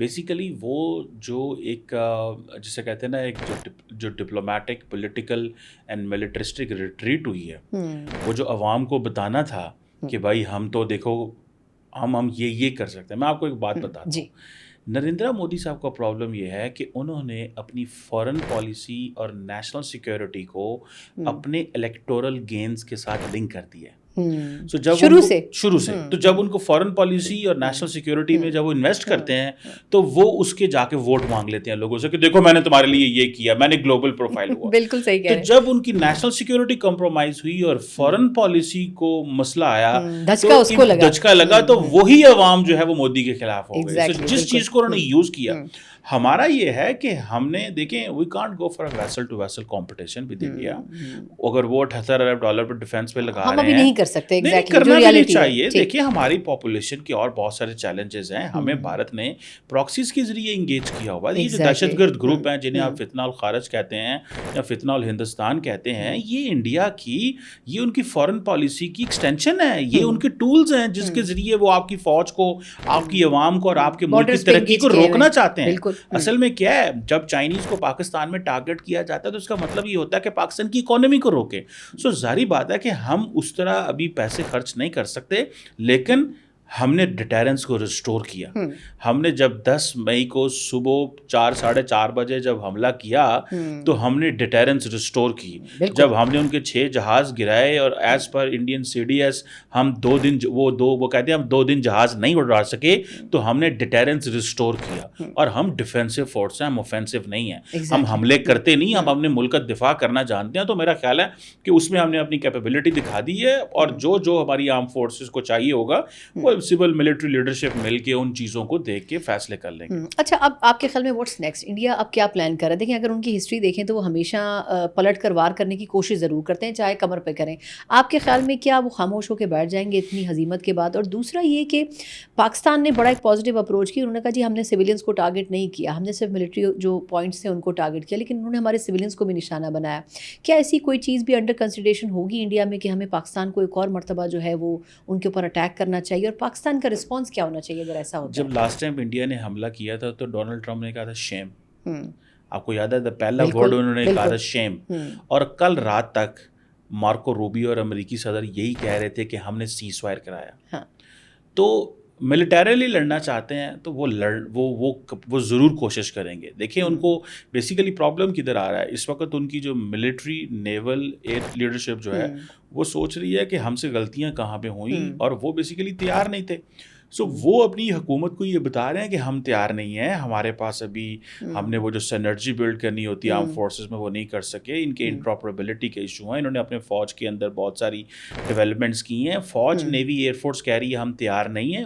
Basically وہ جو ایک جسے کہتے ہیں نا ایک جو ڈپلومیٹک پولیٹیکل اینڈ ملٹرسٹک ریٹریٹ ہوئی ہے، وہ جو عوام کو بتانا تھا کہ بھائی ہم تو دیکھو ہم یہ کر سکتے ہیں. میں آپ کو ایک بات بتاتا ہوں. نریندرا مودی صاحب کا پرابلم یہ ہے کہ انہوں نے اپنی فارن پالیسی اور نیشنل سیکیورٹی کو اپنے الیکٹورل گینز کے ساتھ لنک کر دیا ہے. شروع سے تو جب ان کو فارن پالیسی اور نیشنل سیکیورٹی میں جب وہ انویسٹ کرتے ہیں تو وہ اس کے جا کے ووٹ مانگ لیتے ہیں لوگوں سے کہ دیکھو میں نے تمہارے لیے یہ کیا، میں نے گلوبل پروفائل ہوا. بالکل صحیح کہہ رہے ہیں. تو جب ان کی نیشنل سیکیورٹی کمپرومائز ہوئی اور فارن پالیسی کو مسئلہ آیا، دھچکا لگا، تو وہی عوام جو ہے وہ مودی کے خلاف ہو گئے. جس چیز کو انہوں نے یوز کیا. ہمارا یہ ہے کہ ہم نے دیکھیں we can't go for whistle to whistle competition with India. اگر وہ $78 ارب پہ ڈیفینس پہ لگا رہے ہیں، نہیں کر سکتے، کرنا بھی نہیں چاہیے. دیکھیے ہماری پاپولیشن کے اور بہت سارے چیلنجز ہیں. ہمیں بھارت نے پراکسیز کے ذریعے انگیج کیا ہوا. یہ جو دہشت گرد گروپ ہیں جنہیں آپ فتنہ الخارج کہتے ہیں یا فتنہ الہندوستان کہتے ہیں، یہ انڈیا کی، یہ ان کی فارن پالیسی کی ایکسٹینشن ہے. یہ ان کے ٹولز ہیں جس کے ذریعے وہ آپ کی فوج کو، آپ کی عوام کو اور آپ کے ملک کی ترقی کو روکنا چاہتے ہیں. اصل میں کیا ہے، جب چائنیز کو پاکستان میں ٹارگٹ کیا جاتا ہے تو اس کا مطلب یہ ہوتا ہے کہ پاکستان کی اکانومی کو روکے. سو ظاہری بات ہے کہ ہم اس طرح ابھی پیسے خرچ نہیں کر سکتے، لیکن ہم نے ڈیٹیرنس کو ریسٹور کیا. ہم نے جب 10 مئی کو صبح 4-4:30 بجے جب حملہ کیا تو ہم نے ڈیٹیرنس ریسٹور کی. جب ہم نے ان کے 6 جہاز گرائے اور ایز پر انڈین CDS ہم 2 دن وہ کہتے ہیں ہم 2 دن جہاز نہیں اڑا سکے، تو ہم نے ڈیٹیرنس ریسٹور کیا. اور ہم ڈیفینسو فورس ہیں، ہم اوفینسو نہیں ہیں. ہم حملے کرتے نہیں، ہم اپنے ملک کا دفاع کرنا جانتے ہیں. تو میرا خیال ہے کہ اس میں ہم نے اپنی کیپیبلٹی دکھا دی ہے، اور جو ہماری آرم فورسز کو چاہیے ہوگا وہ سول ملٹری لیڈرشپ مل کے ان چیزوں کو دیکھ کے فیصلے کر لیں گے. اچھا، اب آپ کے خیال میں واٹس نیکسٹ؟ انڈیا اب کیا پلان کر رہا ہے؟ دیکھیں اگر ان کی ہسٹری دیکھیں تو وہ ہمیشہ پلٹ کر وار کرنے کی کوشش ضرور کرتے ہیں، چاہے کمر پہ کریں. آپ کے خیال میں کیا وہ خاموش ہو کے بیٹھ جائیں گے اتنی ہزیمت کے بعد؟ اور دوسرا یہ کہ پاکستان نے بڑا ایک پازیٹیو اپروچ کی. انہوں نے کہا جی ہم نے سویلینس کو ٹارگٹ نہیں کیا، ہم نے صرف ملٹری جو پوائنٹس تھے ان کو ٹارگٹ کیا، لیکن انہوں نے ہمارے سویلینس کو بھی نشانہ بنایا. کیا ایسی کوئی چیز بھی انڈر کنسیڈریشن ہوگی انڈیا میں کہ ہمیں پاکستان کو ایک اور مرتبہ جو ہے وہ ان کے اوپر اٹیک کرنا چاہیے، اور پاکستان کا رسپانس کیا ہونا چاہیے اگر ایسا ہوتا ہے؟ جب لاسٹ ٹائم انڈیا نے حملہ کیا تھا تو ڈونلڈ ٹرمپ نے کہا تھا شیم. آپ کو یاد ہے پہلا ورڈ انہوں نے کہا تھا شیم. اور کل رات تک مارکو روبیو اور امریکی صدر یہی کہہ رہے تھے کہ ہم نے سیز فائر کرایا. تو ملٹریلی لڑنا چاہتے ہیں تو وہ ضرور کوشش کریں گے. دیکھیں ان کو بیسیکلی پرابلم کدھر آ رہا ہے اس وقت، ان کی جو ملٹری نیول ایئر لیڈرشپ جو ہے وہ سوچ رہی ہے کہ ہم سے غلطیاں کہاں پہ ہوئیں، اور وہ بیسیکلی تیار نہیں تھے. سو وہ اپنی حکومت کو یہ بتا رہے ہیں کہ ہم تیار نہیں ہیں، ہمارے پاس ابھی ہم نے وہ جو سینرجی بلڈ کرنی ہوتی ہے آرم فورسز میں وہ نہیں کر سکے. ان کے انٹرآپریبلٹی کے ایشو ہیں. انہوں نے اپنے فوج کے اندر بہت ساری ڈیولپمنٹس کی ہیں. فوج، نیوی، ایئر فورس کہہ رہی ہے ہم تیار نہیں ہیں.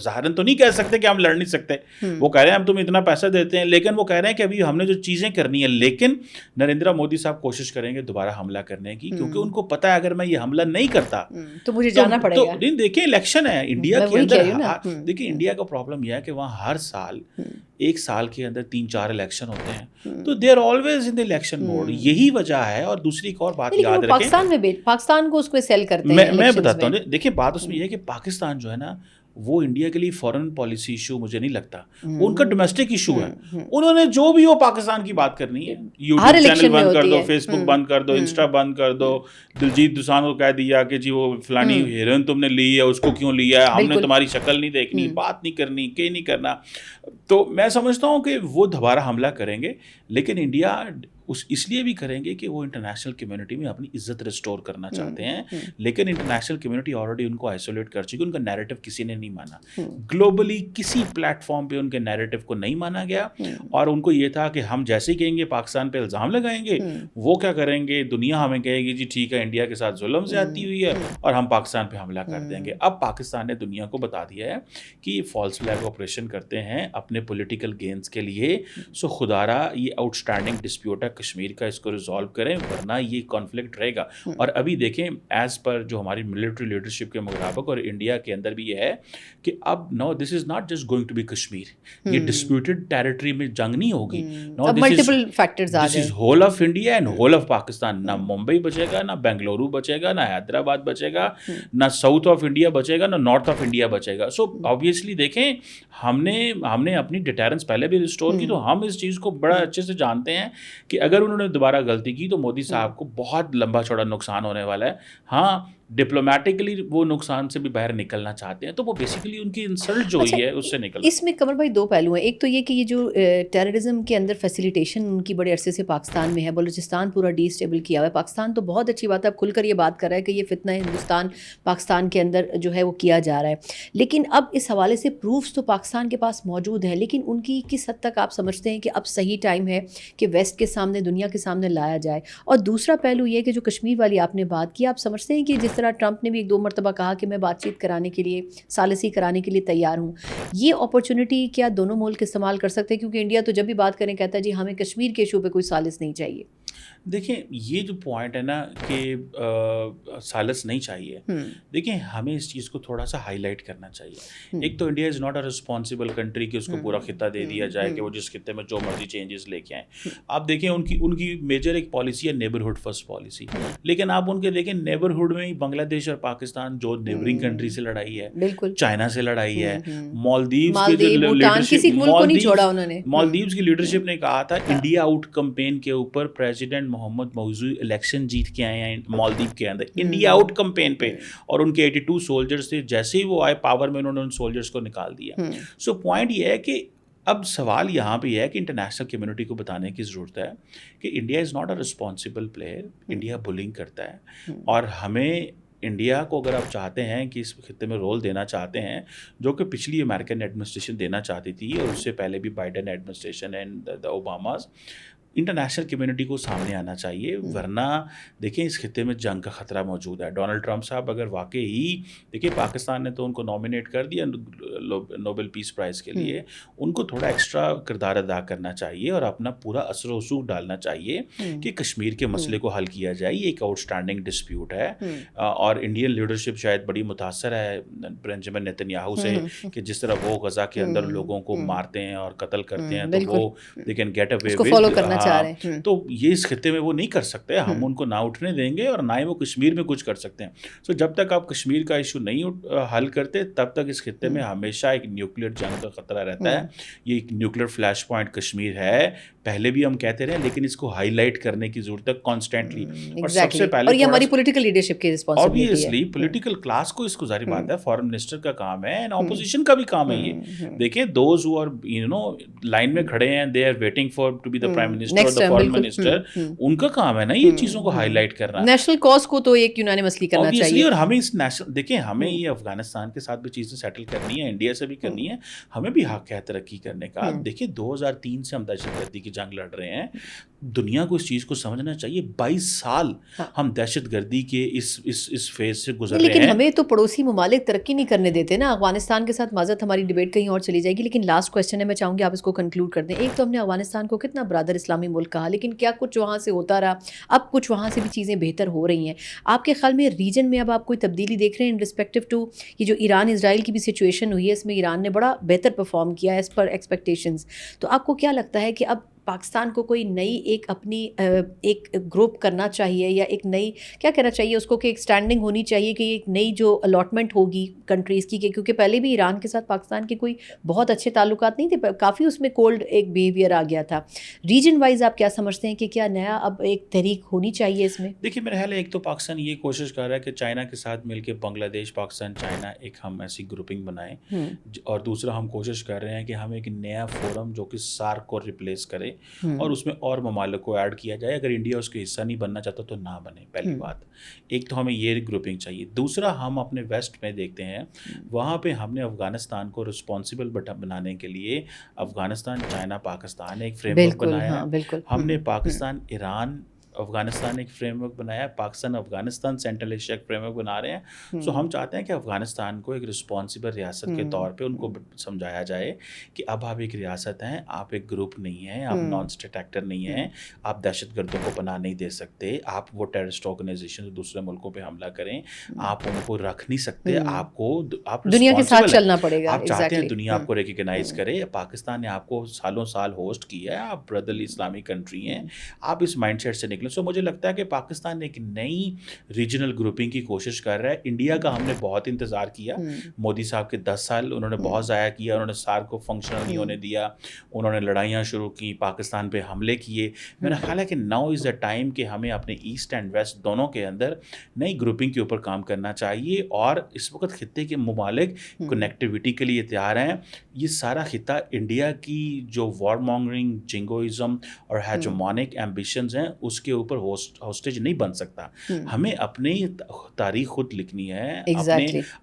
ظاہراً تو نہیں کہہ سکتے کہ ہم لڑ نہیں سکتے، وہ کہہ رہے ہیں ہم تمہیں اتنا پیسہ دیتے ہیں، لیکن وہ کہہ رہے ہیں کہ ابھی ہم نے جو چیزیں کرنی ہیں. لیکن نریندرا مودی صاحب کوشش کریں گے دوبارہ حملہ کرنے کی، کیونکہ ان کو پتہ ہے اگر میں یہ حملہ نہیں کرتا تو مجھے جانا پڑے گا. دیکھیں الیکشن ہے انڈیا کے اندر. دیکھیں انڈیا کا پرابلم یہ ہے کہ وہاں ہر سال 1 سال کے اندر 3-4 الیکشن ہوتے ہیں، تو they are always in the election mode. یہی وجہ ہے. اور دوسری ایک اور بات یاد رکھیں، پاکستان کو اس کو سیل کرتے ہیں. میں بتاتا ہوں. دیکھیں بات اس میں یہ ہے کہ پاکستان جو ہے نا وہ انڈیا کے لیے فارن پالیسی ایشو مجھے نہیں لگتا، وہ ان کا ڈومیسٹک ایشو ہے. انہوں نے جو بھی ہو پاکستان کی بات کرنی ہے، یوٹیوب چینل بند کر دو، فیس بک بند کر دو، انسٹا بند کر دو. دلجیت دوسان کو کہہ دیا کہ جی وہ فلانی ہیروئن تم نے لی ہے، اس کو کیوں لیا ہے، ہم نے تمہاری شکل نہیں دیکھنی، بات نہیں کرنی، کہ نہیں کرنا. تو میں سمجھتا ہوں کہ وہ دوبارہ حملہ کریں گے، لیکن انڈیا اس لیے بھی کریں گے کہ وہ انٹرنیشنل کمیونٹی میں اپنی عزت ریسٹور کرنا چاہتے ہیں. لیکن انٹرنیشنل کمیونٹی آلریڈی ان کو آئسولیٹ کر چکی. ان کا نیریٹو کسی نے نہیں مانا، گلوبلی کسی پلیٹ فارم پہ ان کے نیریٹو کو نہیں مانا گیا. اور ان کو یہ تھا کہ ہم جیسے ہی کہیں گے پاکستان پہ الزام لگائیں گے، وہ کیا کریں گے، دنیا ہمیں کہے گی جی ٹھیک ہے انڈیا کے ساتھ ظلم زیادتی ہوئی ہے اور ہم پاکستان پہ حملہ کر دیں گے. اب پاکستان نے دنیا کو بتا دیا ہے کہ یہ فالس فلیگ آپریشن کرتے ہیں اپنے پولیٹیکل گینز کے لیے. سو خدا را یہ آؤٹ اسٹینڈنگ ڈسپیوٹ ہے کشمیر کا اس کو ریزالو کریں, ورنہ یہ کانفلکٹ رہے گا. اور ابھی دیکھیں ایز پر جو ہماری ملٹری لیڈرشپ کے مطابق اور انڈیا کے اندر بھی یہ ہے کہ اب no this is not just going to be Kashmir, یہ ڈسپیوٹڈ ٹیریٹری میں جنگ نہیں ہوگی. No this is whole of India and whole of Pakistan. نہ ممبئی بچے گا, نہ بنگلورو بچے گا, نہ حیدرآباد بچے گا, نہ ساؤتھ آف انڈیا بچے گا, نہ نارتھ آف انڈیا بچے گا. سو آبویسلی دیکھیں ہم نے اپنی ڈیٹرنس پہلے بھی ریسٹور کی, تو ہم اس چیز کو بڑا اچھے سے جانتے ہیں کہ اگر انہوں نے دوبارہ غلطی کی تو مودی صاحب کو بہت لمبا چوڑا نقصان ہونے والا ہے. ہاں ڈپلومیٹکلی وہ نقصان سے بھی باہر نکلنا چاہتے ہیں, تو وہ بیسیکلی ان کی انسلٹ جو ہوئی ہے اس سے نکلنا. اس میں قمر بھائی دو پہلو ہیں. ایک تو یہ کہ یہ جو ٹیررزم کے اندر فیسیلیٹیشن ان کی بڑے عرصے سے پاکستان میں ہے, بلوچستان پورا ڈی اسٹیبل کیا ہوا ہے. پاکستان تو بہت اچھی بات ہے, اب کھل کر یہ بات کر رہا ہے کہ یہ فتنہ ہندوستان پاکستان کے اندر جو ہے وہ کیا جا رہا ہے. لیکن اب اس حوالے سے پروفس تو پاکستان کے پاس موجود ہیں, لیکن ان کی کس حد تک آپ سمجھتے ہیں کہ اب صحیح ٹائم ہے کہ ویسٹ کے سامنے, دنیا کے سامنے لایا جائے؟ اور دوسرا پہلو یہ کہ جو کشمیر والی آپ نے بات کی, آپ سمجھتے ہیں کہ جس طرح ٹرمپ نے بھی ایک دو مرتبہ کہا کہ میں بات چیت کرانے کے لیے, ثالثی کرانے کے لیے تیار ہوں, یہ اپرچونٹی کیا دونوں ملک استعمال کر سکتے ہیں؟ کیونکہ انڈیا تو جب بھی بات کریں کہتا ہے جی ہمیں کشمیر کے ایشو پہ کوئی ثالث نہیں چاہیے. دیکھیں یہ جو پوائنٹ ہے نا کہ ثالث نہیں چاہیے, دیکھیں ہمیں اس چیز کو تھوڑا سا ہائی لائٹ کرنا چاہیے. ایک تو India is not a responsible country کہ اس کو پورا خطہ دے دیا جائے کہ وہ جس خطے میں جو مرضی چینجز لے کے آئیں. آپ دیکھیں ان کی میجر ایک پالیسی ہے نیبرہڈ فرسٹ پالیسی, لیکن آپ ان کے دیکھیں نیبرہڈ میں ہی بنگلہ دیش اور پاکستان جو نیبرنگ کنٹری سے لڑائی ہے, چائنا سے لڑائی ہے, مالدیوز کی لیڈرشپ نے کہا تھا انڈیا آؤٹ کمپین کے اوپر پریزیڈنٹ محمد موضوع الیکشن جیت کے آئے ہیں مالدیو کے اندر, انڈیا آؤٹ کمپین پہ, اور ان کے 82 سولجرز تھے, جیسے ہی وہ آئے پاور میں انہوں نے ان سولجرز کو نکال دیا. سو پوائنٹ یہ ہے کہ اب سوال یہاں پہ یہ ہے کہ انٹرنیشنل کمیونٹی کو بتانے کی ضرورت ہے کہ India is not a responsible player, India bullying کرتا ہے, اور ہمیں انڈیا کو اگر آپ چاہتے ہیں کہ اس خطے میں رول دینا چاہتے ہیں, جو کہ پچھلی امریکن ایڈمنسٹریشن دینا چاہتی تھی اور اس سے پہلے بھی Biden administration and the Obamas, international community کو سامنے آنا چاہیے. ورنہ دیکھیں اس خطے میں جنگ کا خطرہ موجود ہے. ڈونلڈ ٹرمپ صاحب اگر واقعی, دیکھیں پاکستان نے تو ان کو نامینیٹ کر دیا نوبل پیس پرائز کے لیے, ان کو تھوڑا ایکسٹرا کردار ادا کرنا چاہیے اور اپنا پورا اثر و رسوخ ڈالنا چاہیے کہ کشمیر کے مسئلے کو حل کیا جائے. یہ ایک آؤٹ اسٹینڈنگ ڈسپیوٹ ہے, اور انڈین لیڈرشپ شاید بڑی متاثر ہے بنجامن نیتن یاہو سے کہ جس طرح وہ غزہ کے اندر لوگوں کو مارتے ہیں اور قتل کرتے ہیں, تو وہ they can get away with. تو یہ اس خطے میں وہ نہیں کر سکتے, ہم ان کو نہ اٹھنے دیں گے اور نہ ہی وہ کشمیر میں کچھ کر سکتے ہیں. سو جب تک آپ کشمیر کا ایشو نہیں حل کرتے تب تک اس خطے میں ہمیشہ ایک نیوکلیر جنگ کا خطرہ رہتا ہے. یہ ایک نیوکلیر فلیش پوائنٹ کشمیر ہے, پہلے بھی ہم کہتے رہے, لیکن اس کو ہائی لائٹ کرنے کی ضرورت ہے کانسٹینٹلی. اور سب سے پہلے, اور یہ ہماری پولیٹیکل لیڈرشپ کی رسپانسبلٹی ہے, obviously پولیٹیکل کلاس کو اس کو ظاہر بات ہے, فارن منسٹر کا کام ہے اینڈ اپوزیشن کا بھی کام ہے. یہ دیکھیں دوز ہو اور لائن میں کھڑے ہیں, they are waiting for to be the prime minister اور دا فارن منسٹر, ان کا کام ہے نا یہ چیزوں کو ہائی لائٹ کرنا, نیشنل کاز کو تو ایک یونانیمسلی کرنا چاہیے. اور ہمیں اس نیشنل, دیکھیں ہمیں یہ افغانستان کے ساتھ بھی چیزیں سیٹل کرنی ہے, انڈیا سے بھی کرنی ہے, ہمیں بھی حق ہے ترقی کرنے کا. دیکھیں 2003 سے ہم دہشت گردی کی جنگ لڑ رہے ہیں, دنیا کو اس چیز کو سمجھنا چاہیے. 22 سال ہم دہشت گردی کے اس فیز سے گزر رہے ہیں. لیکن ہمیں تو پڑوسی ممالک ترقی نہیں کرنے دیتے نا. افغانستان کے ساتھ معذرت ہماری ڈبیٹ کہیں اور چلی جائے گی, لیکن لاسٹ کوسچن ہے, میں چاہوں گی آپ اس کو کنکلوڈ کر دیں. ایک تو ہم نے افغانستان کو کتنا برادر اسلامی ملک کہا, لیکن کیا کچھ وہاں سے ہوتا رہا؟ اب کچھ وہاں سے بھی چیزیں بہتر ہو رہی ہیں. آپ کے خیال میں ریجن میں اب آپ کوئی تبدیلی دیکھ رہے ہیں ان رسپیکٹو ٹو یہ جو ایران اسرائیل کی بھی سچویشن ہوئی ہے, اس میں ایران نے بڑا بہتر پرفارم کیا ایز پر ایکسپیکٹیشنز, تو آپ کو کیا لگتا ہے کہ اب پاکستان کو کوئی نئی ایک اپنی ایک گروپ کرنا چاہیے, یا ایک نئی کیا کہنا چاہیے اس کو, کہ ایک اسٹینڈنگ ہونی چاہیے کہ ایک نئی جو الاٹمنٹ ہوگی کنٹریز کی, کیونکہ پہلے بھی ایران کے ساتھ پاکستان کے کوئی بہت اچھے تعلقات نہیں تھے, کافی اس میں کولڈ ایک بیہیویئر آ گیا تھا. ریجن وائز آپ کیا سمجھتے ہیں کہ کیا نیا اب ایک تحریک ہونی چاہیے اس میں؟ دیکھیے میرا خیال ہے ایک تو پاکستان یہ کوشش کر رہا ہے کہ چائنا کے ساتھ مل کے بنگلہ دیش, پاکستان, چائنا ایک ہم ایسی گروپنگ بنائیں, اور دوسرا ہم کوشش کر رہے ہیں کہ ہم ایک نیا فورم جو کہ سارک کو ریپلیس کرے اور اس میں اور ممالک کو ایڈ کیا جائے. اگر انڈیا اس کے حصہ نہیں بننا چاہتا تو نہ بنے, پہلی بات. ایک تو ہمیں یہ گروپنگ چاہیے. دوسرا ہم اپنے ویسٹ میں دیکھتے ہیں, وہاں پہ ہم نے افغانستان کو رسپانسبل بنانے کے لیے افغانستان, چائنا, پاکستان ایک فریم ورک بنایا. ہم نے پاکستان, ایران افغانستان ایک فریم ورک بنایا ہے, Pakistan Afghanistan central Asia frame work بنا رہے ہیں. سو ہم چاہتے ہیں کہ افغانستان کو ایک رسپانسبل ریاست کے طور پہ ان کو سمجھایا جائے کہ اب آپ ایک ریاست ہیں, آپ ایک گروپ نہیں ہیں, آپ نان اسٹیٹ ایکٹر نہیں ہیں, آپ دہشت گردوں کو پناہ نہیں دے سکتے, آپ وہ ٹیررسٹ آرگنائزیشن دوسرے ملکوں پہ حملہ کریں آپ ان کو رکھ نہیں سکتے, آپ دنیا کے ساتھ چلنا پڑے گا. آپ چاہتے ہیں دنیا آپ کو ریکگنائز کرے. پاکستان نے آپ کو سالوں سال ہوسٹ کیا ہے, آپ برادرلی اسلامی کنٹری ہیں, آپ اس مائنڈ سیٹ سے نکلیں. سو مجھے لگتا ہے کہ پاکستان ایک نئی ریجنل گروپنگ کی کوشش کر رہا ہے. انڈیا کا ہم نے بہت انتظار کیا, مودی صاحب کے 10 سال انہوں نے بہت ضائع کیا, انہوں نے سارک کو فنکشنل نہیں ہونے دیا, انہوں نے لڑائیاں شروع کی, پاکستان پہ حملے کیے. میرا خیال ہے کہ ناؤ از دا ٹائم کہ ہمیں اپنے ایسٹ اینڈ ویسٹ دونوں کے اندر نئی گروپنگ کے اوپر کام کرنا چاہیے. اور اس وقت خطے کے ممالک کنیکٹیوٹی کے لیے تیار ہیں. یہ سارا خطہ انڈیا کی جو وار مانگرنگ, جنگوئزم اور ہیجمونک ایمبیشنز ہیں اس کے اوپر ہوسٹیج نہیں بن سکتا. ہمیں اپنی تاریخ خود لکھنی ہے,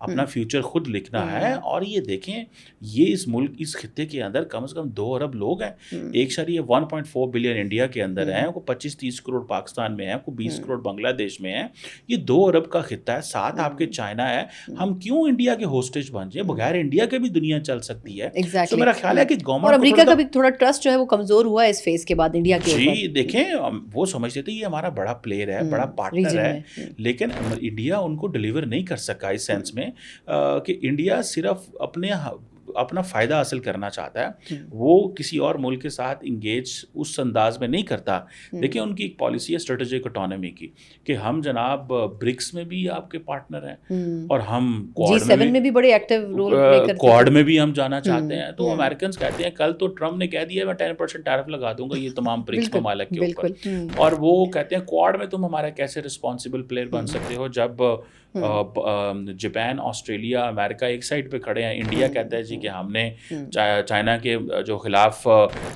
اپنا فیوچر خود لکھنا ہے. اور یہ دیکھیں, یہ اس ملک اس خطے کے اندر کم از کم 2 ارب لوگ ہیں. 1.4 بلین انڈیا کے اندر ہیں, کو 25-30 کروڑ پاکستان میں ہیں, کو 20 کروڑ بنگلہ دیش میں ہیں. یہ 2 ارب کا خطہ ہے, 7 آپ کے چائنا ہے. ہم کیوں انڈیا کے ہوسٹیج بن جائیں؟ بغیر انڈیا کے بھی دنیا چل سکتی ہے. تو میرا خیال ہے کہ گورنمنٹ اور امریکہ کا بھی تھوڑا ٹرسٹ جو ہے وہ کمزور ہوا ہے اس فیز کے بعد انڈیا کے اوپر. جی دیکھیں, وہ سمجھتے تھے یہ ہمارا بڑا پلیئر ہے, بڑا پارٹنر ہے, لیکن انڈیا ان کو ڈیلیور نہیں کر سکا اس سینس میں کہ انڈیا صرف اپنا فائدہ حاصل کرنا چاہتا ہے, وہ کسی اور ملک کے ساتھ انگیج اس انداز میں نہیں کرتا. دیکھیں ان کی ایک پالیسی ہے اسٹریٹجک اٹانومی کی کہ ہم جناب برکس میں بھی آپ کے پارٹنر ہیں اور ہم G7 میں بھی بڑے ایکٹیو رول پلے کرتے ہیں, کوڈ میں بھی ہم جانا چاہتے ہیں. تو امریکنز کہتے ہیں کل تو ٹرمپ نے کہہ دیا میں 10% ٹیرف لگا دوں گا یہ تمام برکس ممالک کے اوپر, اور وہ کہتے ہیں کوڈ میں تم ہمارا کیسے رسپانسبل پلیئر بن سکتے ہو جب جاپان, آسٹریلیا, امریکہ ایک سائڈ پہ کھڑے ہیں. انڈیا کہتا ہے جی کہ ہم نے چائنا کے جو خلاف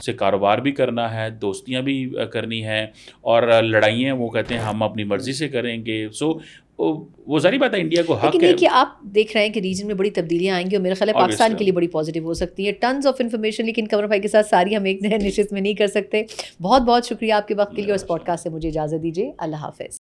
سے کاروبار بھی کرنا ہے, دوستیاں بھی کرنی ہیں, اور لڑائیاں وہ کہتے ہیں ہم اپنی مرضی سے کریں گے. سو وہ ظاہری بات ہے انڈیا کو حق ہے. کہ آپ دیکھ رہے ہیں کہ ریجن میں بڑی تبدیلیاں آئیں گی اور میرا خیال ہے پاکستان کے لیے بڑی پازیٹیو ہو سکتی ہیں. ٹنز آف انفارمیشن, لیکن قمر بھائی کے ساتھ ساری ہم ایک نئے نشست میں نہیں کر سکتے. بہت بہت شکریہ آپ کے وقت کے لیے, اور اس پوڈ کاسٹ سے مجھے اجازت دیجیے. اللہ حافظ.